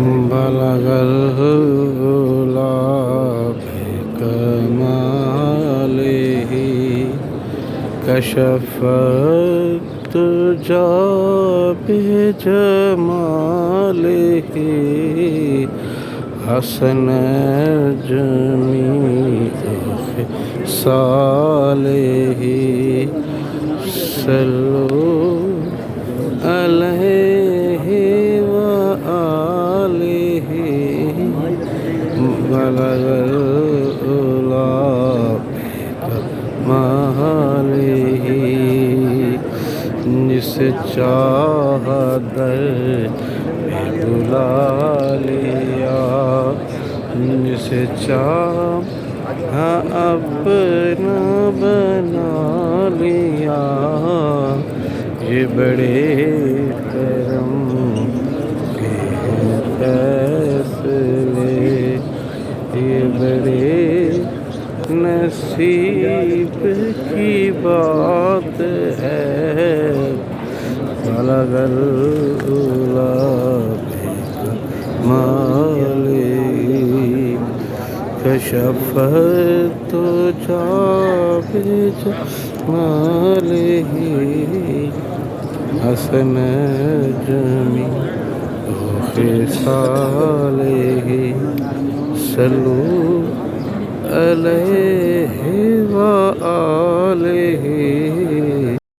بلغ العلا بكماله كشف الدجى بجماله حسن جميع خصاله صلوا عليه وآله بلغ العلا بكماله جسے چاہا در میں بلا لیا جسے چاہا اپنا بنا لیا یہ بڑے کرم کے فیصلے یہ بڑے نصیب کی بات ہے بلغ العلا بکماله کشف الدجى بجماله حسن جميع خصاله صلوا عليه وآله